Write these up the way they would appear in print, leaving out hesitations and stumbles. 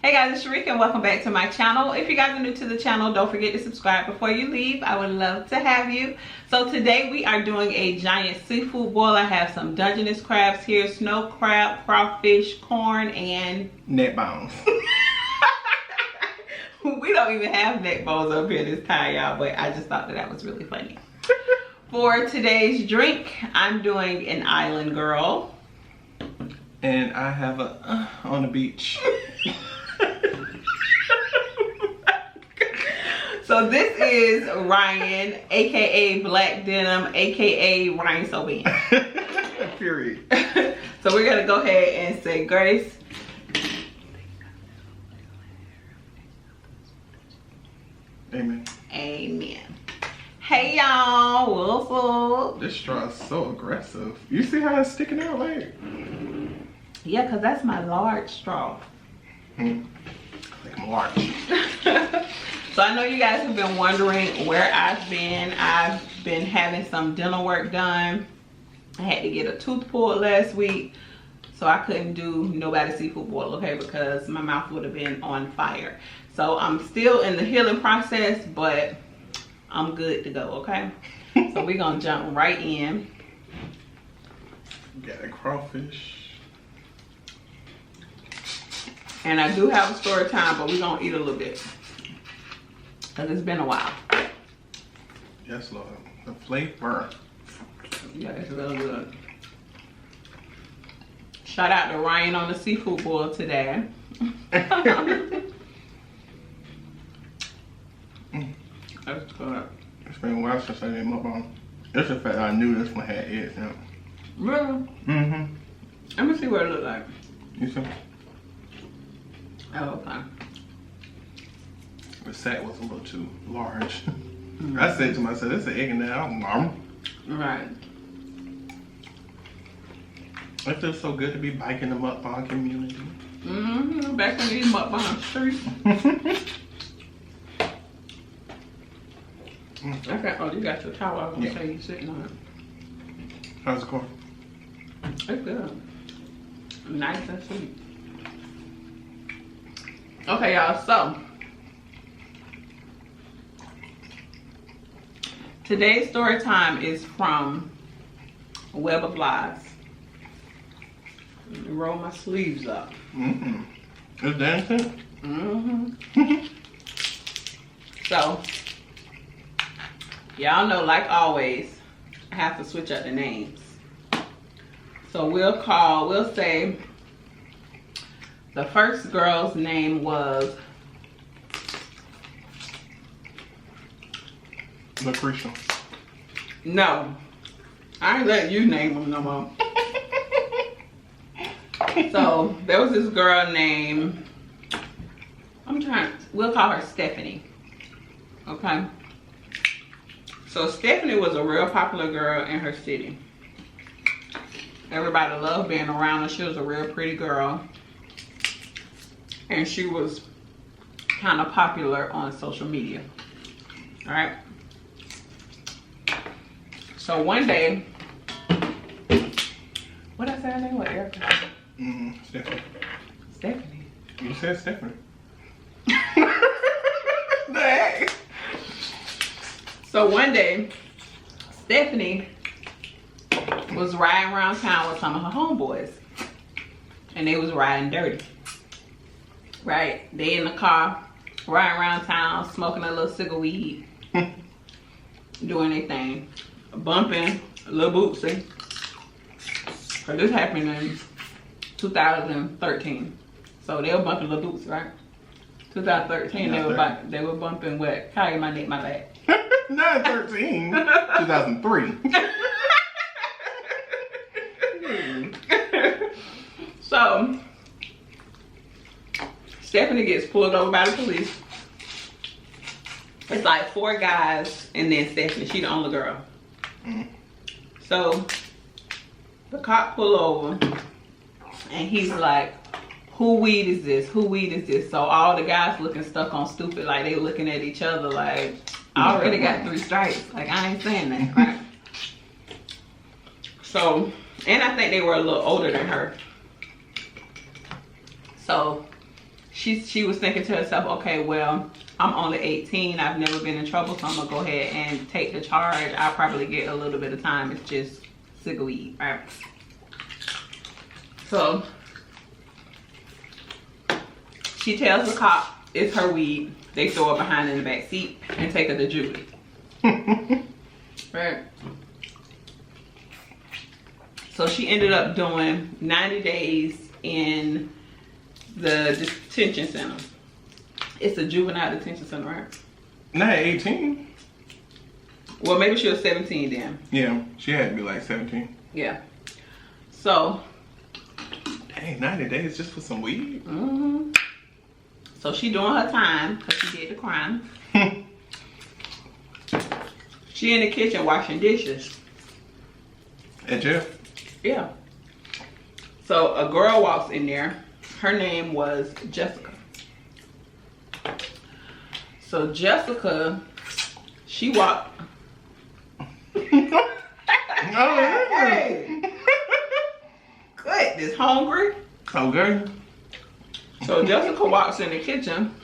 Hey guys, it's Sharika and welcome back to my channel. If you guys are new to the channel, don't forget to subscribe before you leave. I would love to have you. So today we are doing a giant seafood boil. I have some Dungeness crabs here, snow crab, crawfish, corn, and neck bones. We don't even have neck bones up here this time, y'all, but I just thought that was really funny. For today's drink, I'm doing an Island Girl. And I have a on the beach. So this is Ryan, aka Black Denim, aka Ryan So Bad. Period. So we're gonna go ahead and say grace. Amen. Amen. Hey y'all, what's up? This straw is so aggressive. You see how it's sticking out like? Yeah, cause that's my large straw. Like I'm large. So I know you guys have been wondering where I've been. I've been having some dental work done. I had to get a tooth pulled last week, so I couldn't do nobody's seafood boil, okay, because my mouth would have been on fire. So I'm still in the healing process, but I'm good to go, okay? So we're gonna jump right in. Got a crawfish. And I do have a story time, but we're gonna eat a little bit. Cause it's been a while. Yes, Lord. The flavor. Yeah, it's real good. Shout out to Ryan on the seafood boil today. That's good. It's been a while since I did MUKBANG. It's the fact that I knew this one had eggs in it. Really? Mm-hmm. Let me see what it looks like. You see? Oh, okay. The sack was a little too large. I said to myself, "There's an egg in there." Right. It feels so good to be biking the MUKBANG community. Mm-hmm. Back in these MUKBANG streets. Okay. Oh, you got your towel. I was gonna say you sitting on it. How's it going? It's good. Nice and sweet. Okay, y'all. So today's story time is from Web of Lies. Let me roll my sleeves up. Mm-hmm. It's dancing? Mm-hmm. So, y'all know, like always, I have to switch up the names. So we'll say the first girl's name was Lucretia. No. I ain't letting you name them no more. So there was this girl named, we'll call her Stephanie. Okay. So Stephanie was a real popular girl in her city. Everybody loved being around her. She was a real pretty girl. And she was kind of popular on social media. All right. So one day, what did I say her name was? Erica? Mm-hmm. Stephanie. Stephanie. You said Stephanie. The heck? So one day, Stephanie was riding around town with some of her homeboys. And they was riding dirty. Right? They in the car, riding around town, smoking a little cigar weed. Doing their thing. Bumping Lil Bootsy. Cause this happened in 2013. So they were bumping Lil Bootsy, right? 2013, they were bumping what? Kaya, my neck, my back. Not 13. 2003. So Stephanie gets pulled over by the police. It's like 4 guys and then Stephanie. She the only girl. So the cop pull over and he's like, who weed is this? Who weed is this? So all the guys looking stuck on stupid, like they looking at each other like, I already got 3 strikes. Like I ain't saying that, right? So, and I think they were a little older than her. So she was thinking to herself, okay, well, I'm only 18. I've never been in trouble, so I'm gonna go ahead and take the charge. I'll probably get a little bit of time. It's just cigarette weed, right? So she tells the cop it's her weed. They throw her behind in the back seat and take her to juvie. Right? So she ended up doing 90 days in the detention center. It's a juvenile detention center, right? Not 18. Well, maybe she was 17 then. Yeah, she had to be like 17. Yeah. So. Dang, 90 days just for some weed? Mm-hmm. So she doing her time because she did the crime. She in the kitchen washing dishes. At jail? Yeah. So a girl walks in there. Her name was Jessica. So Jessica, she walked. Hey. Goodness, hungry. Okay. So Jessica walks in the kitchen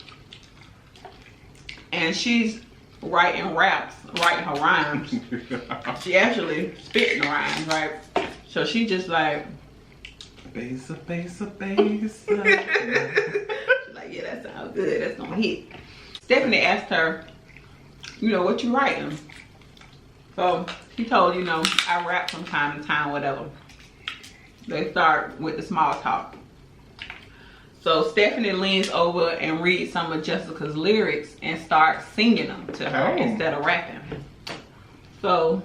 and she's writing raps, writing her rhymes. She actually spitting the rhymes, right? So she just like, Besa, besa, besa. she's like, yeah, that sounds good. That's gonna hit. Stephanie asked her, you know, what you writing? So she told, you know, I rap from time to time, whatever. They start with the small talk. So Stephanie leans over and reads some of Jessica's lyrics and starts singing them to her instead of rapping. So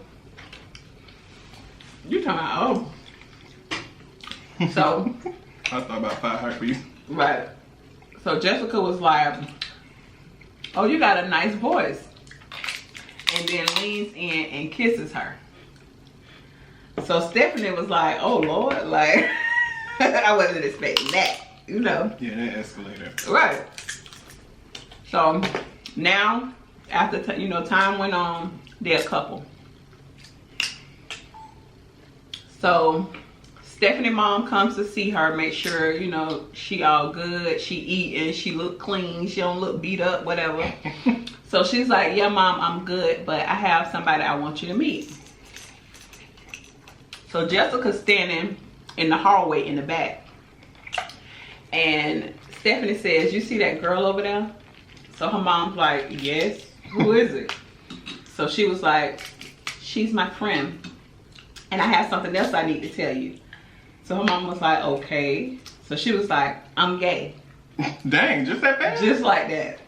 you talking about, oh. So I thought about 5 heartbeats. right. So Jessica was like, oh, you got a nice voice. And then leans in and kisses her. So Stephanie was like, oh Lord, like, I wasn't expecting that, you know. Yeah, that escalated. Right. So now, after, you know, time went on, they're a couple. So Stephanie's mom comes to see her, make sure, you know, she all good, she eating, she look clean, she don't look beat up, whatever. So she's like, yeah, Mom, I'm good, but I have somebody I want you to meet. So Jessica's standing in the hallway in the back. And Stephanie says, you see that girl over there? So her mom's like, yes, who is it? So she was like, she's my friend. And I have something else I need to tell you. So her mom was like, okay. So she was like, I'm gay. Dang, just that fast? Just like that.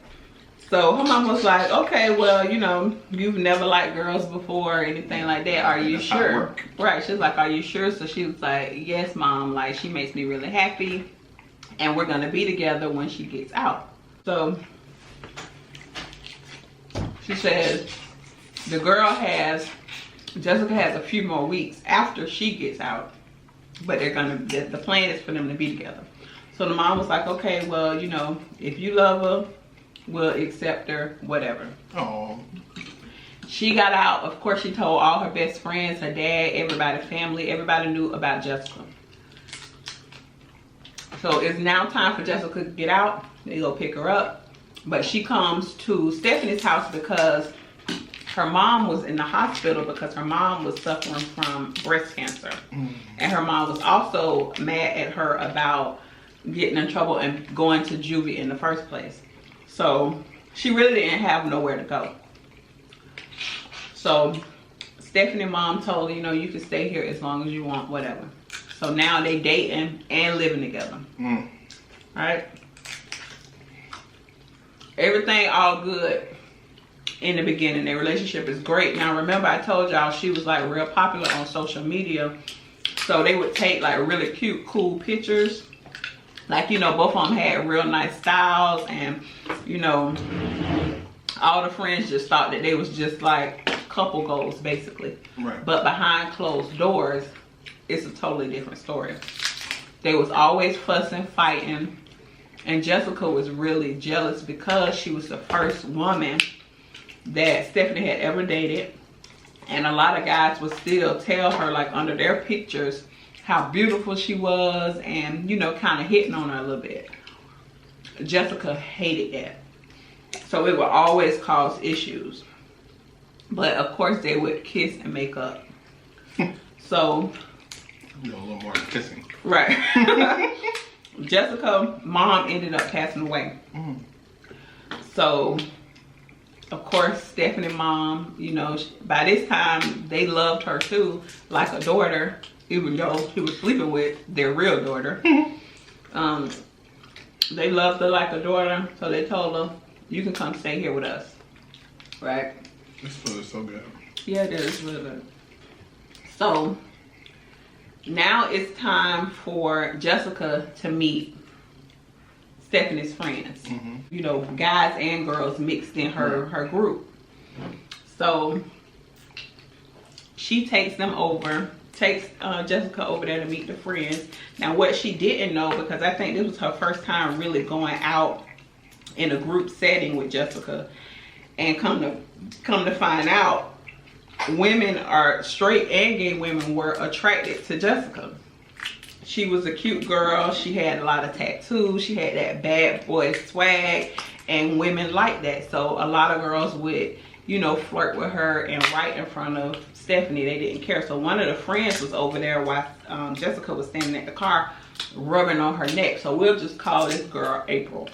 So her mom was like, okay, well, you know, you've never liked girls before or anything like that. Are you sure? Right. She's like, are you sure? So she was like, yes, Mom. Like, she makes me really happy. And we're going to be together when she gets out. So she says the girl has, Jessica has a few more weeks after she gets out. But they're going to, the plan is for them to be together. So the mom was like, okay, well, you know, if you love her, we'll accept her, whatever. Oh. She got out. Of course, she told all her best friends, her dad, everybody, family, everybody knew about Jessica. So it's now time for Jessica to get out. They go pick her up. But she comes to Stephanie's house because her mom was in the hospital because her mom was suffering from breast cancer. And her mom was also mad at her about getting in trouble and going to juvie in the first place. So she really didn't have nowhere to go. So Stephanie's mom told her, you know, you can stay here as long as you want, whatever. So now they dating and living together. Right? Everything all good in the beginning. Their relationship is great. Now remember, I told y'all she was like real popular on social media. So they would take like really cute, cool pictures. Like, you know, both of them had real nice styles, and, you know, all the friends just thought that they was just like couple goals, basically. Right. But behind closed doors, it's a totally different story. They was always fussing, fighting, and Jessica was really jealous because she was the first woman that Stephanie had ever dated. And a lot of guys would still tell her, like, under their pictures, how beautiful she was, and, you know, kind of hitting on her a little bit. Jessica hated that. So it would always cause issues. But of course they would kiss and make up. So a little more kissing. Right. Jessica's mom ended up passing away. So of course Stephanie's mom, you know, by this time they loved her too, like a daughter, even though she was sleeping with their real daughter. They loved her like a daughter, so they told her, you can come stay here with us. Right? This food is so good. Yeah, it is really good. So now it's time for Jessica to meet Stephanie's friends. You know, guys and girls mixed in her group. So she takes them over, takes Jessica over there to meet the friends. Now what she didn't know, because I think this was her first time really going out in a group setting with Jessica, and come to find out, women are, straight and gay women were attracted to Jessica. She was a cute girl. She had a lot of tattoos. She had that bad boy swag, and women liked that. So a lot of girls would, you know, flirt with her, and right in front of Stephanie, they didn't care. So one of the friends was over there while Jessica was standing at the car rubbing on her neck. So we'll just call this girl April.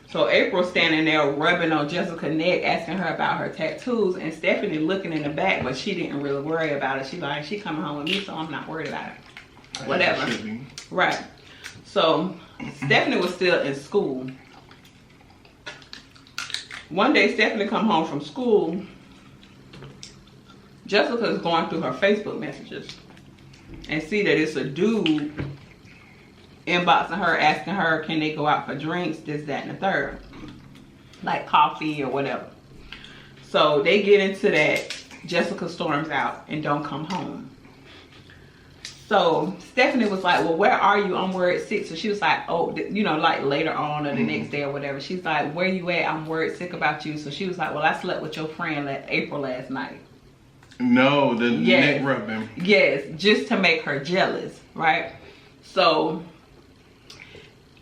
So April's standing there rubbing on Jessica's neck, asking her about her tattoos, and Stephanie looking in the back, but she didn't really worry about it. She like, she coming home with me, so I'm not worried about it. Whatever. Right. So Stephanie was still in school. One day Stephanie come home from school. Jessica's going through her Facebook messages and see that it's a dude inboxing her, asking her, can they go out for drinks, this, that, and the third. Like coffee or whatever. So they get into that. Jessica storms out and don't come home. So Stephanie was like, well, where are you? I'm word 6. So she was like, oh, you know, like later on or the next day or whatever. She's like, where you at? I'm word sick about you. So she was like, well, I slept with your friend April last night. No, the neck rubbing. Yes, just to make her jealous, right? So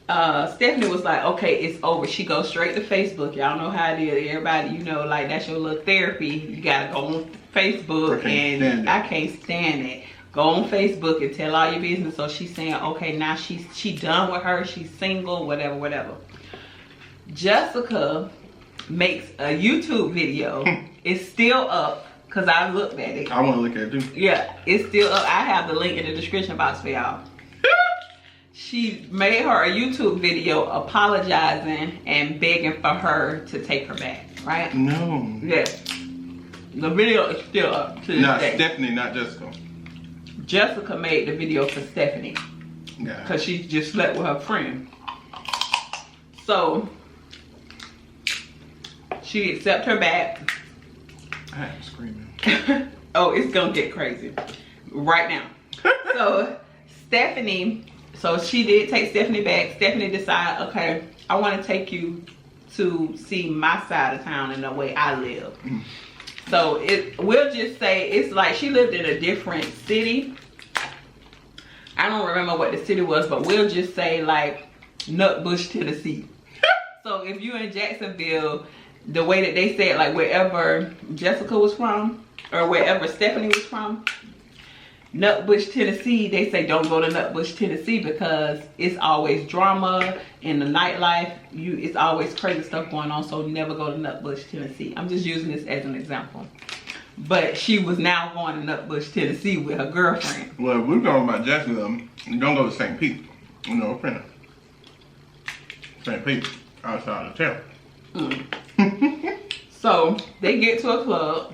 Stephanie was like, okay, it's over. She goes straight to Facebook. Y'all know how it is. Everybody, you know, like that's your little therapy. You gotta go on Facebook, and I can't stand it. Go on Facebook and tell all your business. So she's saying, okay, now she done with her. She's single, whatever. Jessica makes a YouTube video. It's still up because I looked at it. I want to look at it too. Yeah, it's still up. I have the link in the description box for y'all. She made her a YouTube video apologizing and begging for her to take her back, right? No. Yes. The video is still up to this Not day. Stephanie, not Jessica. Jessica made the video for Stephanie. Yeah. Because she just slept with her friend. So she accepted her back. I am screaming. Oh, it's gonna get crazy right now. So Stephanie, so she did take Stephanie back. Stephanie decided, okay, I want to take you to see my side of town and the way I live. So we'll just say it's like she lived in a different city. I don't remember what the city was, but we'll just say like Nutbush, Tennessee. So if you're in Jacksonville, the way that they said, like wherever Jessica was from or wherever Stephanie was from, Nutbush, Tennessee, they say don't go to Nutbush, Tennessee because it's always drama in the nightlife. It's always crazy stuff going on, so never go to Nutbush, Tennessee. I'm just using this as an example. But she was now going to Nutbush, Tennessee with her girlfriend. Well, if we're talking about Jacksonville, don't go to St. Pete. You know, friend. St. Pete, outside of town. So they get to a club.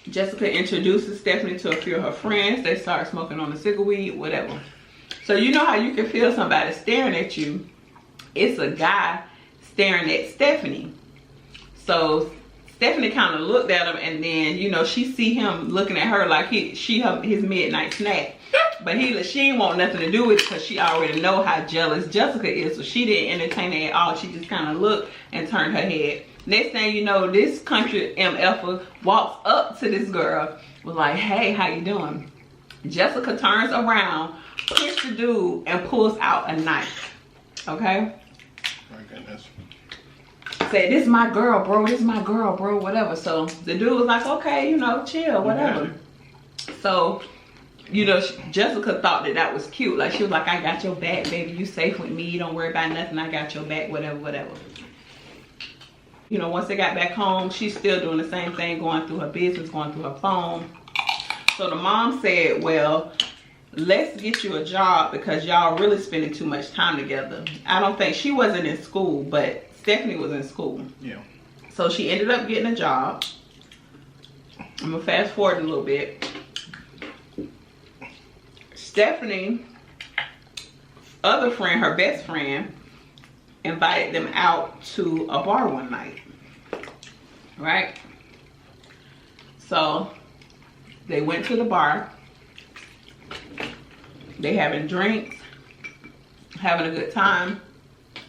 Jessica introduces Stephanie to a few of her friends. They start smoking on the cigar weed, whatever. So you know how you can feel somebody staring at you. It's a guy staring at Stephanie. So Stephanie kind of looked at him, and then, you know, she see him looking at her like his midnight snack. But she ain't want nothing to do with it because she already know how jealous Jessica is. So she didn't entertain it at all. She just kind of looked and turned her head. Next thing you know, this country MFer walks up to this girl, was like, hey, how you doing? Jessica turns around, pushes the dude, and pulls out a knife. Okay? My goodness. Said, this is my girl, bro. This is my girl, bro. Whatever. So the dude was like, okay, you know, chill, whatever. So, you know, Jessica thought that that was cute. Like, she was like, I got your back, baby. You safe with me. Don't worry about nothing. I got your back, whatever, whatever. You know, once they got back home, she's still doing the same thing, going through her business, going through her phone. So the mom said, well, let's get you a job because y'all really spending too much time together. I don't think, she wasn't in school, but Stephanie was in school. Yeah. So she ended up getting a job. I'm gonna fast forward a little bit. Stephanie, other friend, her best friend, invited them out to a bar one night. Right? So they went to the bar. They having drinks, having a good time.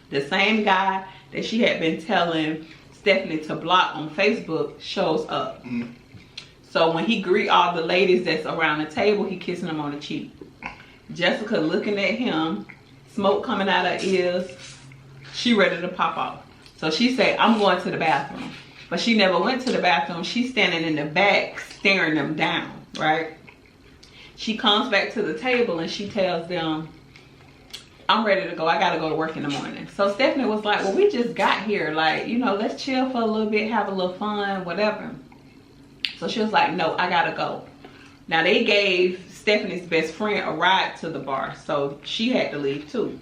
The same guy that she had been telling Stephanie to block on Facebook shows up. Mm. So when he greet all the ladies that's around the table, he kissing them on the cheek. Jessica looking at him, smoke coming out her ears. She ready to pop off. So she said, I'm going to the bathroom. But she never went to the bathroom. She's standing in the back staring them down, right? She comes back to the table and she tells them, I'm ready to go. I got to go to work in the morning. So Stephanie was like, well, we just got here. Like, you know, let's chill for a little bit, have a little fun, whatever. So she was like, no, I got to go. Now, they gave Stephanie's best friend a ride to the bar. So she had to leave too.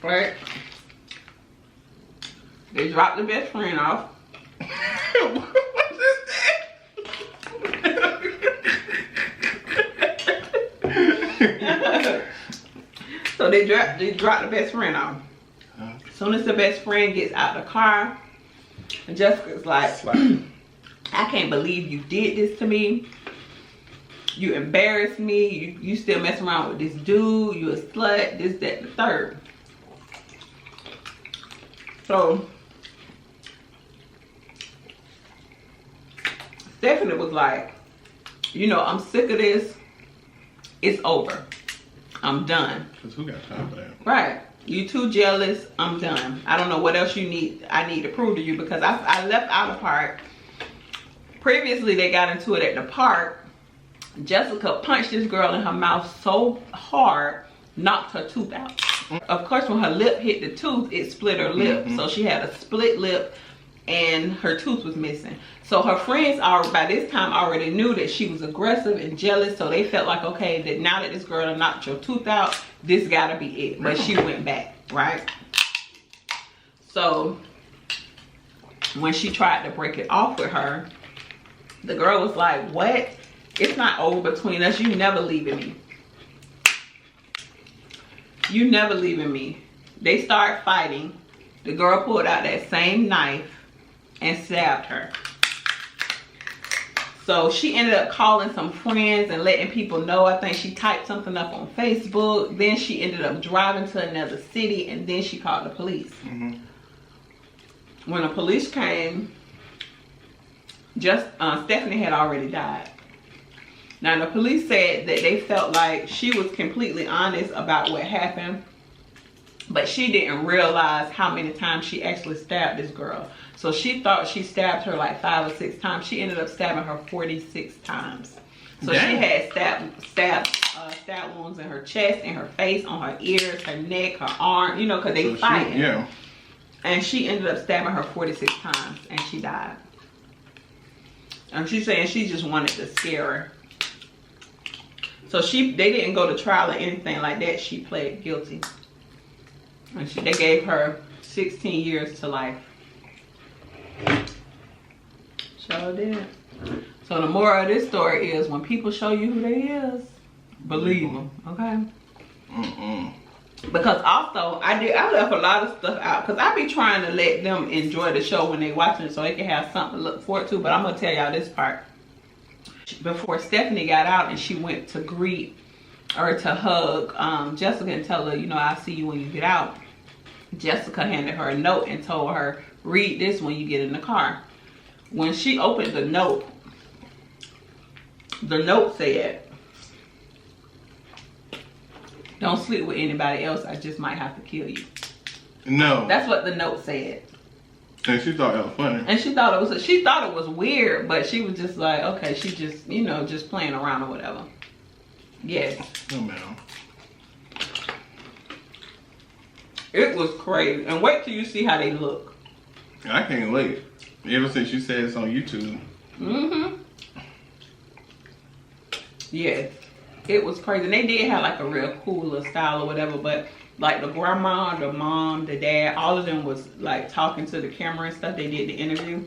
Right? They dropped the best friend off. What is that? So they dropped the best friend off. As soon as the best friend gets out the car, Jessica's like, I can't believe you did this to me. You embarrassed me. You still messing around with this dude. You a slut. This, that, the third. So Stephanie was like, you know, I'm sick of this. It's over. I'm done. Because who got time for that? Right. You too jealous. I'm done. I don't know what else you need. I need to prove to you because I left out a part. Previously, they got into it at the park. Jessica punched this girl in her mouth so hard, knocked her tooth out. Of course, when her lip hit the tooth, it split her lip. So she had a split lip and her tooth was missing. So her friends by this time already knew that she was aggressive and jealous. So they felt like, okay, that now that this girl done knocked your tooth out, this gotta be it. But she went back, right? So when she tried to break it off with her, the girl was like, what? It's not over between us. You never leaving me. You never leaving me. They start fighting. The girl pulled out that same knife and stabbed her. So she ended up calling some friends and letting people know. I think she typed something up on Facebook. Then she ended up driving to another city and then she called the police. When the police came, Stephanie had already died. Now the police said that they felt like she was completely honest about what happened, but she didn't realize how many times she actually stabbed this girl. So she thought she stabbed her like 5 or 6 times. She ended up stabbing her 46 times. So Damn. She had stab wounds in her chest, in her face, on her ears, her neck, her arm, you know, because they fighting. Yeah. And she ended up stabbing her 46 times and she died. And she's saying she just wanted to scare her. So they didn't go to trial or anything like that. She pled guilty. And they gave her 16 years to life. Sure did. So the moral of this story is when people show you who they is, believe them, okay? Because also, I left a lot of stuff out because I be trying to let them enjoy the show when they watching it so they can have something to look forward to. But I'm going to tell y'all this part. Before Stephanie got out and she went to greet or to hug Jessica and tell her, you know, I'll see you when you get out. Jessica handed her a note and told her, read this when you get in the car. When she opened the note said, Don't sleep with anybody else. I just might have to kill you. No. That's what the note said. And she thought that was funny. And she thought it was weird, but she was just like, okay, she just, you know, just playing around or whatever. Yes. Oh, man. It was crazy. And wait till you see how they look. I can't wait. Ever since you said it's on YouTube. Mm-hmm. Yes. It was crazy. And they did have like a real cool little style or whatever, but like the grandma, the mom, the dad, all of them was like talking to the camera and stuff. They did the interview.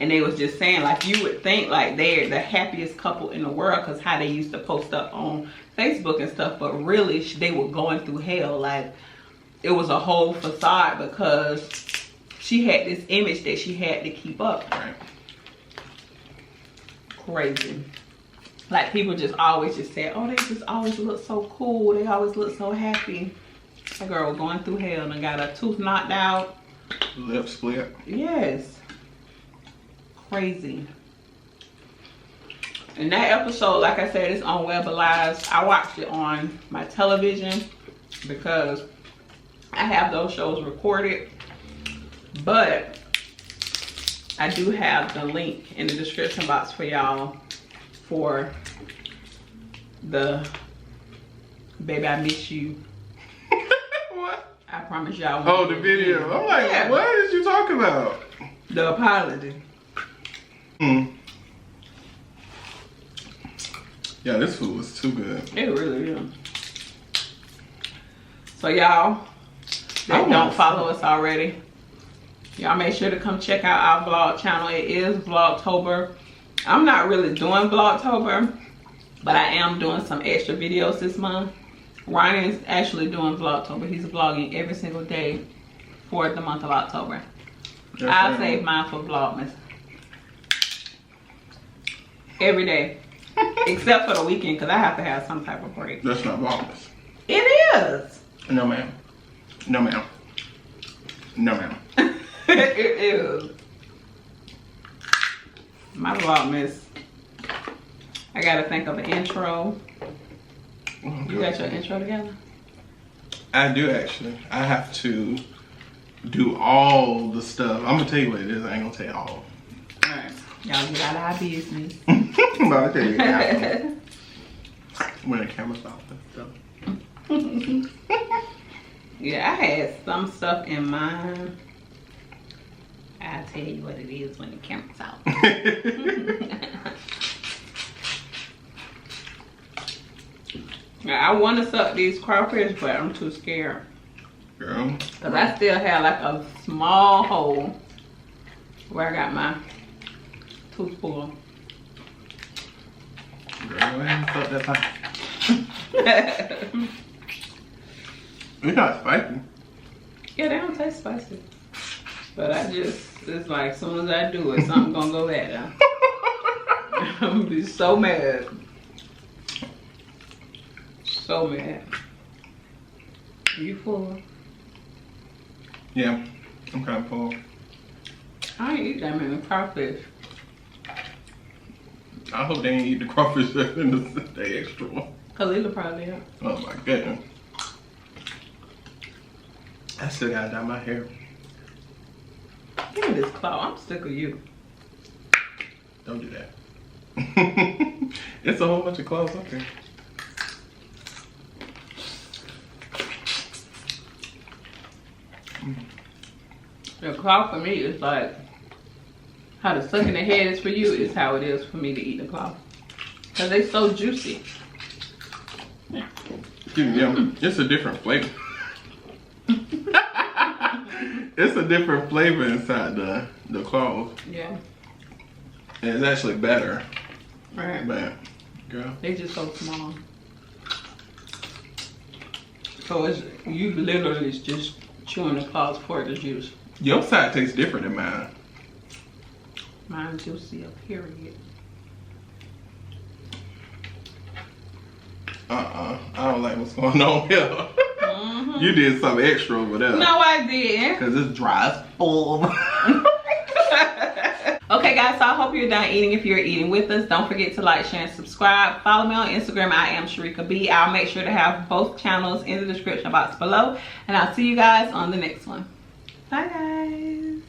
And they was just saying, like, you would think like they're the happiest couple in the world because how they used to post up on Facebook and stuff, but really they were going through hell. Like, it was a whole facade because she had this image that she had to keep up. Right. Crazy. Like, people just always just said, oh, they just always look so cool. They always look so happy. That girl was going through hell and got her tooth knocked out. Lip split. Yes. Crazy. And that episode, like I said, it's on Web Alive. I watched it on my television because I have those shows recorded. But I do have the link in the description box for y'all for the Baby I Miss You. What? I promise y'all. Oh, the video. I'm like, yeah. What is you talking about? The apology. Yeah, this food was too good. It really is. So y'all that don't follow us already, y'all make sure to come check out our vlog channel. It is Vlogtober. I'm not really doing Vlogtober, but I am doing some extra videos this month. Ryan is actually doing Vlogtober. He's vlogging every single day for the month of October. I'll save mine for Vlogmas. Every day. Except for the weekend, because I have to have some type of break. That's not Vlogmas. It is. No, ma'am. No, ma'am. No, ma'am. It is. My Vlogmas. I gotta think of an intro. Oh, you got your intro together? I do, actually. I have to do all the stuff. I'm gonna tell you what it is. I ain't gonna tell you all. Alright. Y'all get out of our business. But I'll tell you after. When the camera's off and stuff. Yeah, I had some stuff in mind. I'll tell you what it is when the camera's out. I want to suck these crawfish, but I'm too scared. Girl. Because I still have like a small hole where I got my tooth pulled. Girl, go ahead and suck that time. It's not spicy. Yeah, they don't taste spicy. But I just, it's like, as soon as I do it, something gonna go bad now. I'm gonna be so mad. So mad. You full? Yeah, I'm kind of full. I ain't eat that many crawfish. I hope they ain't eat the crawfish in the extra one. Kalila probably, yeah. Oh my goodness. I still gotta dye my hair. Give me this claw. I'm sick of you. Don't do that. It's a whole bunch of claws up there. The claw for me is like how the suck in the head is for you is how it is for me to eat the claw. Cause they so juicy. Yeah, it's a different flavor. It's a different flavor inside the claws. Yeah. And it's actually better. Right. But, girl. They just so small. So it's, you literally is just chewing the claws for the juice. Your side tastes different than mine. Mine's juicy, period. I don't like what's going on here. You did something extra over there. No, I didn't. Because it's dry as full. Okay guys, so I hope you're done eating. If you're eating with us, don't forget to like, share, and subscribe. Follow me on Instagram. I am Sharika B. I'll make sure to have both channels in the description box below. And I'll see you guys on the next one. Bye guys.